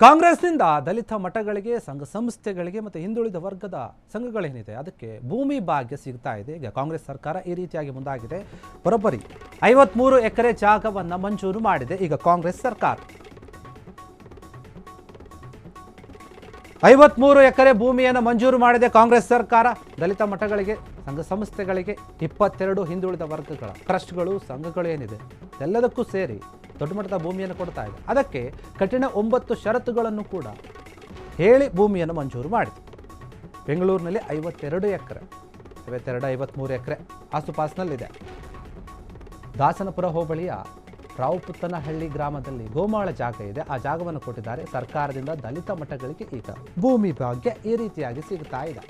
ಕಾಂಗ್ರೆಸ್ನಿಂದ ದಲಿತ ಮಠಗಳಿಗೆ ಸಂಘ ಸಂಸ್ಥೆಗಳಿಗೆ ಮತ್ತು ಹಿಂದುಳಿದ ವರ್ಗದ ಸಂಘಗಳೇನಿದೆ ಅದಕ್ಕೆ ಭೂಮಿ ಭಾಗ್ಯ ಸಿಗ್ತಾ ಇದೆ. ಈಗ ಕಾಂಗ್ರೆಸ್ ಸರ್ಕಾರ ಈ ರೀತಿಯಾಗಿ ಮುಂದಾಗಿದೆ. ಬರೋಬ್ಬರಿ 53 ಎಕರೆ ಜಾಗವನ್ನು ಮಂಜೂರು ಮಾಡಿದೆ ಈಗ ಕಾಂಗ್ರೆಸ್ ಸರ್ಕಾರ. 53 ಎಕರೆ ಭೂಮಿಯನ್ನು ಮಂಜೂರು ಮಾಡಿದೆ ಕಾಂಗ್ರೆಸ್ ಸರ್ಕಾರ. ದಲಿತ ಮಠಗಳಿಗೆ ಸಂಘ ಸಂಸ್ಥೆಗಳಿಗೆ 22 ಹಿಂದುಳಿದ ವರ್ಗಗಳ ಟ್ರಸ್ಟ್ಗಳು ಸಂಘಗಳು ಏನಿದೆ ಎಲ್ಲದಕ್ಕೂ ಸೇರಿ ದೊಡ್ಡ ಮಟ್ಟದ ಭೂಮಿಯನ್ನು ಕೊಡ್ತಾ ಇದೆ. ಅದಕ್ಕೆ ಕಠಿಣ 9 ಷರತ್ತುಗಳನ್ನು ಕೂಡ ಹೇಳಿ ಭೂಮಿಯನ್ನು ಮಂಜೂರು ಮಾಡಿದೆ. ಬೆಂಗಳೂರಿನಲ್ಲಿ 52 ಎಕರೆ 53 ಎಕರೆ ಆಸುಪಾಸಿನಲ್ಲಿದೆ. ದಾಸನಪುರ ಹೋಬಳಿಯ ರಾವುಪುತ್ತನಹಳ್ಳಿ ಗ್ರಾಮದಲ್ಲಿ ಗೋಮಾಳ ಜಾಗ ಇದೆ. ಆ ಜಾಗವನ್ನು ಕೊಟ್ಟಿದ್ದಾರೆ ಸರ್ಕಾರದಿಂದ. ದಲಿತ ಮಠಗಳಿಗೆ ಈಗ ಭೂಮಿ ಭಾಗ್ಯ ಈ ರೀತಿಯಾಗಿ ಸಿಗ್ತಾ ಇದೆ.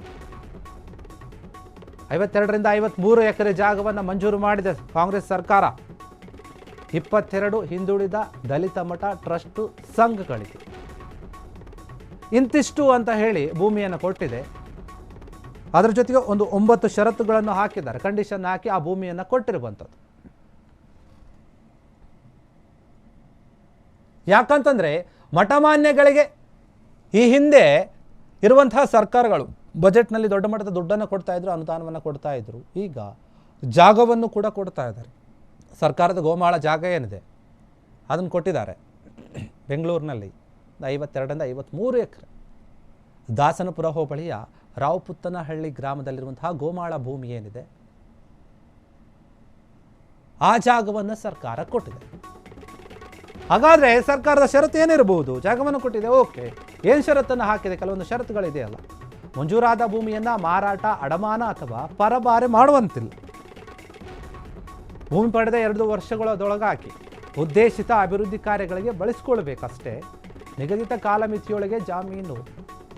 52ರಿಂದ 53 ಎಕರೆ ಜಾಗವನ್ನು ಮಂಜೂರು ಮಾಡಿದೆ ಕಾಂಗ್ರೆಸ್ ಸರ್ಕಾರ. 22 ಹಿಂದುಳಿದ ದಲಿತ ಮಠ ಟ್ರಸ್ಟ್ ಸಂಘಗಳಿಗೆ ಇಂತಿಷ್ಟು ಅಂತ ಹೇಳಿ ಭೂಮಿಯನ್ನು ಕೊಟ್ಟಿದೆ. ಅದರ ಜೊತೆಗೆ ಒಂದು 9 ಷರತ್ತುಗಳನ್ನು ಹಾಕಿದ್ದಾರೆ, ಕಂಡೀಷನ್ ಹಾಕಿ ಆ ಭೂಮಿಯನ್ನು ಕೊಟ್ಟಿರುವಂಥದ್ದು. ಯಾಕಂತಂದರೆ ಮಠಮಾನ್ಯಗಳಿಗೆ ಈ ಹಿಂದೆ ಇರುವಂತಹ ಸರ್ಕಾರಗಳು ಬಜೆಟ್ನಲ್ಲಿ ದೊಡ್ಡ ಮಟ್ಟದ ದುಡ್ಡನ್ನು ಕೊಡ್ತಾ ಇದ್ರು, ಅನುದಾನವನ್ನು ಕೊಡ್ತಾ ಇದ್ರು. ಈಗ ಜಾಗವನ್ನು ಕೂಡ ಕೊಡ್ತಾ ಇದ್ದಾರೆ. ಸರ್ಕಾರದ ಗೋಮಾಳ ಜಾಗ ಏನಿದೆ ಅದನ್ನು ಕೊಟ್ಟಿದ್ದಾರೆ. ಬೆಂಗಳೂರಿನಲ್ಲಿ 52ರಿಂದ 53 ಎಕರೆ ದಾಸನಪುರ ಹೋಬಳಿಯ ರಾವುಪುತ್ತನಹಳ್ಳಿ ಗ್ರಾಮದಲ್ಲಿರುವಂತಹ ಗೋಮಾಳ ಭೂಮಿ ಏನಿದೆ ಆ ಜಾಗವನ್ನು ಸರ್ಕಾರ ಕೊಟ್ಟಿದೆ. ಹಾಗಾದರೆ ಸರ್ಕಾರದ ಷರತ್ತು ಏನಿರಬಹುದು? ಜಾಗವನ್ನು ಕೊಟ್ಟಿದೆ, ಓಕೆ. ಏನು ಷರತ್ತನ್ನು ಹಾಕಿದೆ? ಕೆಲವೊಂದು ಷರತ್ತುಗಳಿದೆಯಲ್ಲ. ಮಂಜೂರಾದ ಭೂಮಿಯನ್ನು ಮಾರಾಟ, ಅಡಮಾನ ಅಥವಾ ಪರಭಾರೆ ಮಾಡುವಂತಿಲ್ಲ. ಭೂಮಿ ಪಡೆದ 2 ವರ್ಷಗಳೊಳಗಾಗಿ ಉದ್ದೇಶಿತ ಅಭಿವೃದ್ಧಿ ಕಾರ್ಯಗಳಿಗೆ ಬಳಸಿಕೊಳ್ಬೇಕಷ್ಟೇ. ನಿಗದಿತ ಕಾಲಮಿತಿಯೊಳಗೆ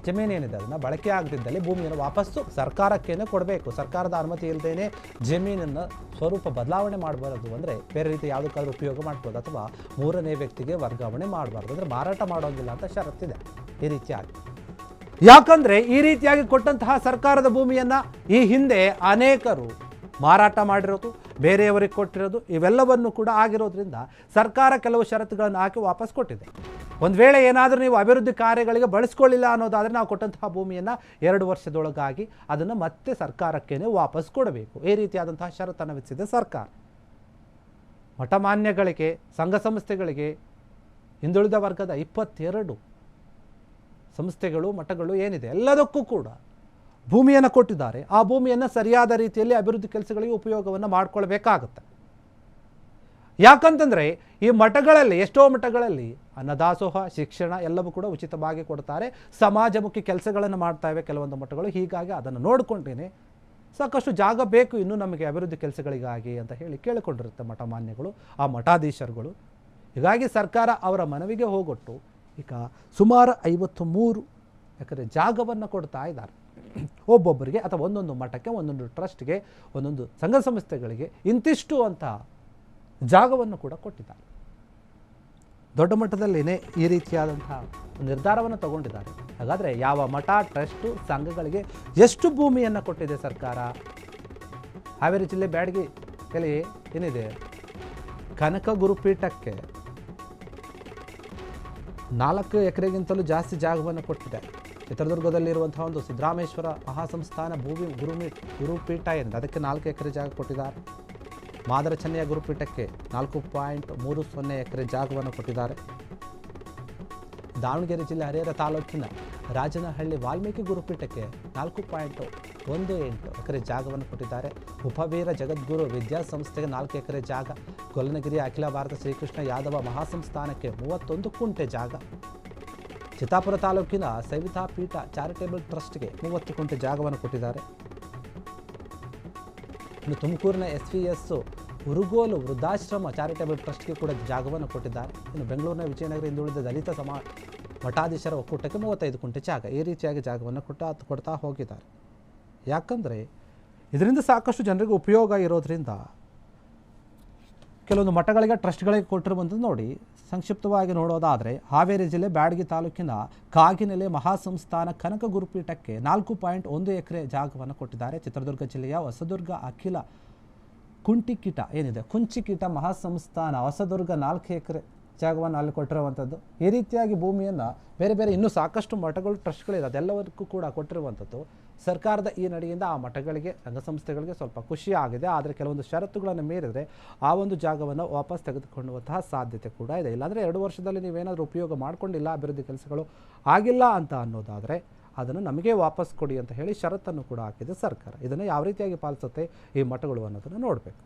ಜಮೀನೇನಿದೆ ಅದನ್ನು ಬಳಕೆ ಆಗದಿದ್ದಲ್ಲಿ ಭೂಮಿಯನ್ನು ವಾಪಸ್ಸು ಸರ್ಕಾರಕ್ಕೇನೆ ಕೊಡಬೇಕು. ಸರ್ಕಾರದ ಅನುಮತಿ ಇಲ್ಲದೇನೆ ಜಮೀನನ್ನು ಸ್ವರೂಪ ಬದಲಾವಣೆ ಮಾಡಬಾರದು. ಅಂದರೆ ಬೇರೆ ರೀತಿ ಯಾವುದಕ್ಕಾದ್ರೂ ಉಪಯೋಗ ಮಾಡ್ಬೋದು ಅಥವಾ 3ನೇ ವ್ಯಕ್ತಿಗೆ ವರ್ಗಾವಣೆ ಮಾಡಬಾರ್ದು. ಅಂದರೆ ಮಾರಾಟ ಮಾಡೋಂಗಿಲ್ಲ ಅಂತ ಷರತ್ತಿದೆ ಈ ರೀತಿಯಾಗಿ. ಯಾಕಂದರೆ ಈ ರೀತಿಯಾಗಿ ಕೊಟ್ಟಂತಹ ಸರ್ಕಾರದ ಭೂಮಿಯನ್ನು ಈ ಹಿಂದೆ ಅನೇಕರು ಮಾರಾಟ ಮಾಡಿರೋದು, ಬೇರೆಯವರಿಗೆ ಕೊಟ್ಟಿರೋದು, ಇವೆಲ್ಲವನ್ನು ಕೂಡ ಆಗಿರೋದ್ರಿಂದ ಸರ್ಕಾರ ಕೆಲವು ಷರತ್ತುಗಳನ್ನು ಹಾಕಿ ವಾಪಸ್ ಕೊಟ್ಟಿದೆ. ಒಂದು ವೇಳೆ ಏನಾದರೂ ನೀವು ಅಭಿವೃದ್ಧಿ ಕಾರ್ಯಗಳಿಗೆ ಬಳಸ್ಕೊಳ್ಳಿಲ್ಲ ಅನ್ನೋದಾದರೆ ನಾವು ಕೊಟ್ಟಂತಹ ಭೂಮಿಯನ್ನು 2 ವರ್ಷದೊಳಗಾಗಿ ಅದನ್ನು ಮತ್ತೆ ಸರ್ಕಾರಕ್ಕೇನೆ ವಾಪಸ್ ಕೊಡಬೇಕು. ಈ ರೀತಿಯಾದಂತಹ ಷರತ್ತನ್ನು ವಿಧಿಸಿದೆ ಸರ್ಕಾರ. ಮಠಮಾನ್ಯಗಳಿಗೆ, ಸಂಘ ಸಂಸ್ಥೆಗಳಿಗೆ, ಹಿಂದುಳಿದ ವರ್ಗದ 22 ಸಂಸ್ಥೆಗಳು, ಮಠಗಳು ಏನಿದೆ ಎಲ್ಲದಕ್ಕೂ ಕೂಡ ಭೂಮಿಯನ್ನು ಕೊಟ್ಟಿದ್ದಾರೆ. ಆ ಭೂಮಿಯನ್ನು ಸರಿಯಾದ ರೀತಿಯಲ್ಲಿ ಅಭಿವೃದ್ಧಿ ಕೆಲಸಗಳಿಗೆ ಉಪಯೋಗವನ್ನು ಮಾಡಿಕೊಳ್ಬೇಕಾಗುತ್ತೆ. ಯಾಕಂತಂದರೆ ಈ ಮಠಗಳಲ್ಲಿ, ಎಷ್ಟೋ ಮಠಗಳಲ್ಲಿ ಅನ್ನದಾಸೋಹ, ಶಿಕ್ಷಣ ಎಲ್ಲವೂ ಕೂಡ ಉಚಿತವಾಗಿ ಕೊಡ್ತಾರೆ. ಸಮಾಜಮುಖಿ ಕೆಲಸಗಳನ್ನು ಮಾಡ್ತಾ ಇವೆ ಕೆಲವೊಂದು ಮಠಗಳು. ಹೀಗಾಗಿ ಅದನ್ನು ನೋಡಿಕೊಂಡೇನೆ ಸಾಕಷ್ಟು ಜಾಗ ಬೇಕು ಇನ್ನೂ ನಮಗೆ ಅಭಿವೃದ್ಧಿ ಕೆಲಸಗಳಿಗಾಗಿ ಅಂತ ಹೇಳಿ ಕೇಳಿಕೊಂಡಿರುತ್ತೆ ಮಠಮಾನ್ಯಗಳು, ಆ ಮಠಾಧೀಶರುಗಳು. ಹೀಗಾಗಿ ಸರ್ಕಾರ ಅವರ ಮನವಿಗೆ ಹೋಗೊಟ್ಟು ಈಗ ಸುಮಾರು 53 ಎಕರೆ ಜಾಗವನ್ನು ಕೊಡ್ತಾ ಇದ್ದಾರೆ. ಒಬ್ಬೊಬ್ಬರಿಗೆ ಅಥವಾ ಒಂದೊಂದು ಮಠಕ್ಕೆ, ಒಂದೊಂದು ಟ್ರಸ್ಟ್ಗೆ, ಒಂದೊಂದು ಸಂಘ ಸಂಸ್ಥೆಗಳಿಗೆ ಇಂತಿಷ್ಟು ಅಂತ ಜಾಗವನ್ನು ಕೂಡ ಕೊಟ್ಟಿದ್ದಾರೆ. ದೊಡ್ಡ ಮಟ್ಟದಲ್ಲಿನೇ ಈ ರೀತಿಯಾದಂತಹ ನಿರ್ಧಾರವನ್ನು ತಗೊಂಡಿದ್ದಾರೆ. ಹಾಗಾದರೆ ಯಾವ ಮಠ, ಟ್ರಸ್ಟು, ಸಂಘಗಳಿಗೆ ಎಷ್ಟು ಭೂಮಿಯನ್ನು ಕೊಟ್ಟಿದೆ ಸರ್ಕಾರ? ಹಾವೇರಿ ಜಿಲ್ಲೆ ಬ್ಯಾಡಗಿಯಲ್ಲಿ ಏನಿದೆ ಕನಕ ಗುರುಪೀಠಕ್ಕೆ 4 ಎಕರೆಗಿಂತಲೂ ಜಾಸ್ತಿ ಜಾಗವನ್ನು ಕೊಟ್ಟಿದೆ. ಚಿತ್ರದುರ್ಗದಲ್ಲಿರುವಂತಹ ಒಂದು ಸಿದ್ದರಾಮೇಶ್ವರ ಮಹಾಸಂಸ್ಥಾನ ಗುರುಪೀಠ ಏನಿದೆ ಅದಕ್ಕೆ 4 ಎಕರೆ ಜಾಗ ಕೊಟ್ಟಿದ್ದಾರೆ. ಮಾದರ ಚೆನ್ನಯ್ಯ ಗುರುಪೀಠಕ್ಕೆ 4.30 ಎಕರೆ ಜಾಗವನ್ನು ಕೊಟ್ಟಿದ್ದಾರೆ. ದಾವಣಗೆರೆ ಜಿಲ್ಲೆ ಹರಿಹರ ತಾಲೂಕಿನ ರಾಜನಹಳ್ಳಿ ವಾಲ್ಮೀಕಿ ಗುರುಪೀಠಕ್ಕೆ 4.18 ಎಕರೆ ಜಾಗವನ್ನು ಕೊಟ್ಟಿದ್ದಾರೆ. ಉಪವೀರ ಜಗದ್ಗುರು ವಿದ್ಯಾಸಂಸ್ಥೆಗೆ 4 ಎಕರೆ ಜಾಗ. ಗೊಲ್ಲನಗಿರಿಯ ಅಖಿಲ ಭಾರತ ಶ್ರೀಕೃಷ್ಣ ಯಾದವ ಮಹಾಸಂಸ್ಥಾನಕ್ಕೆ 31 ಕುಂಟೆ ಜಾಗ. ಚಿತ್ತಾಪುರ ತಾಲೂಕಿನ ಸವಿತಾ ಪೀಠ ಚಾರಿಟೇಬಲ್ ಟ್ರಸ್ಟ್ಗೆ 30 ಕುಂಟೆ ಜಾಗವನ್ನು ಕೊಟ್ಟಿದ್ದಾರೆ. ಇನ್ನು ತುಮಕೂರಿನ SVS ಉರುಗೋಲು ವೃದ್ಧಾಶ್ರಮ ಚಾರಿಟೇಬಲ್ ಟ್ರಸ್ಟ್ಗೆ ಕೂಡ ಜಾಗವನ್ನು ಕೊಟ್ಟಿದ್ದಾರೆ. ಇನ್ನು ಬೆಂಗಳೂರಿನ ವಿಜಯನಗರ ಹಿಂದುಳಿದ ದಲಿತ ಮಠಾಧೀಶರ ಒಕ್ಕೂಟಕ್ಕೆ 35 ಕುಂಟೆ ಜಾಗ. ಈ ರೀತಿಯಾಗಿ ಜಾಗವನ್ನು ಕೊಡ್ತಾ ಹೋಗಿದ್ದಾರೆ. ಯಾಕಂದರೆ ಇದರಿಂದ ಸಾಕಷ್ಟು ಜನರಿಗೆ ಉಪಯೋಗ ಇರೋದ್ರಿಂದ ಕೆಲವೊಂದು ಮಠಗಳಿಗೆ, ಟ್ರಸ್ಟ್ಗಳಿಗೆ ಕೊಟ್ಟಿರುವಂಥದ್ದು ನೋಡಿ. ಸಂಕ್ಷಿಪ್ತವಾಗಿ ನೋಡೋದಾದರೆ ಹಾವೇರಿ ಜಿಲ್ಲೆ ಬ್ಯಾಡಗಿ ತಾಲೂಕಿನ ಕಾಗಿನೆಲೆ ಮಹಾಸಂಸ್ಥಾನ ಕನಕ ಗುರುಪೀಠಕ್ಕೆ 4.1 ಎಕರೆ ಜಾಗವನ್ನು ಕೊಟ್ಟಿದ್ದಾರೆ. ಚಿತ್ರದುರ್ಗ ಜಿಲ್ಲೆಯ ಹೊಸದುರ್ಗ ಅಖಿಲ ಕುಂಚಿಕೀಟ ಮಹಾಸಂಸ್ಥಾನ ಹೊಸದುರ್ಗ 4 ಎಕರೆ ಜಾಗವನ್ನು ಅಲ್ಲಿ ಕೊಟ್ಟಿರುವಂಥದ್ದು. ಈ ರೀತಿಯಾಗಿ ಭೂಮಿಯನ್ನು ಬೇರೆ ಬೇರೆ ಇನ್ನೂ ಸಾಕಷ್ಟು ಮಠಗಳು ಟ್ರಸ್ಟ್ಗಳಿದೆ ಅದೆಲ್ಲವಕ್ಕೂ ಕೂಡ ಕೊಟ್ಟಿರುವಂಥದ್ದು. ಸರ್ಕಾರದ ಈ ನಡೆಯಿಂದ ಆ ಮಠಗಳಿಗೆ ಸಂಘಸಂಸ್ಥೆಗಳಿಗೆ ಸ್ವಲ್ಪ ಖುಷಿ ಆಗಿದೆ. ಆದರೆ ಕೆಲವೊಂದು ಷರತ್ತುಗಳನ್ನು ಮೀರಿದರೆ ಆ ಒಂದು ಜಾಗವನ್ನು ವಾಪಸ್ ತೆಗೆದುಕೊಳ್ಳುವಂತಹ ಸಾಧ್ಯತೆ ಕೂಡ ಇದೆ. ಇಲ್ಲಾಂದರೆ 2 ವರ್ಷದಲ್ಲಿ ನೀವೇನಾದರೂ ಉಪಯೋಗ ಮಾಡಿಕೊಂಡಿಲ್ಲ, ಅಭಿವೃದ್ಧಿ ಕೆಲಸಗಳು ಆಗಿಲ್ಲ ಅಂತ ಅನ್ನೋದಾದರೆ ಅದನ್ನು ನಮಗೆ ವಾಪಸ್ ಕೊಡಿ ಅಂತ ಹೇಳಿ ಷರತ್ತನ್ನು ಕೂಡ ಹಾಕಿದೆ ಸರ್ಕಾರ. ಇದನ್ನು ಯಾವ ರೀತಿಯಾಗಿ ಪಾಲಿಸುತ್ತೆ ಈ ಮಠಗಳು ಅನ್ನೋದನ್ನು ನೋಡಬೇಕು.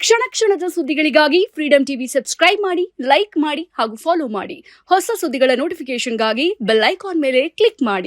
ಕ್ಷಣ ಕ್ಷಣದ ಸುದ್ದಿಗಳಿಗಾಗಿ ಫ್ರೀಡಂ ಟಿವಿ ಸಬ್ಸ್ಕ್ರೈಬ್ ಮಾಡಿ, ಲೈಕ್ ಮಾಡಿ ಹಾಗೂ ಫಾಲೋ ಮಾಡಿ. ಹೊಸ ಸುದ್ದಿಗಳ ನೋಟಿಫಿಕೇಶನ್ಗಾಗಿ ಬೆಲ್ ಐಕಾನ್ ಮೇಲೆ ಕ್ಲಿಕ್ ಮಾಡಿ.